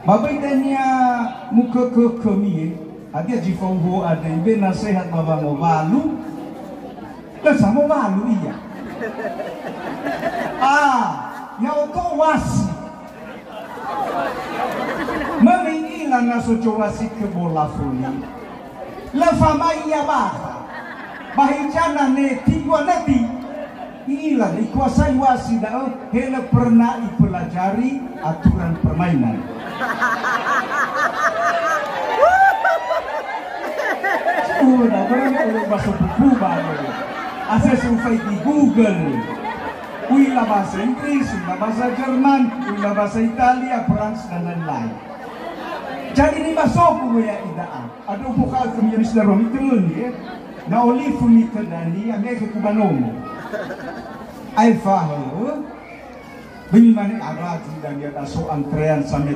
Mabaitannya muka ke kami, ada jifongho ada ibe nasihat baba mo malu, sama malu iya. Yang to wasi, memingilan na sojowasi ke bola funi, lafama iya bahijana ne tingwa nabi. Inilah dikuasai wasi dah hela pernah dipelajari aturan permainan. Sudah berapa masuk buku baru. Asal survei di Google. Uilah bahasa Inggris, uilah bahasa Jerman, uilah bahasa Italia, Prancis dan lain-lain. Jadi ini masuk buku ya idaan. Ada bukan kemenjadi sedarong itu ni. Na olifu ni terdani yang dia kekubanomo. Ay faho, bagaimana arati dan dia tahu antrean sampai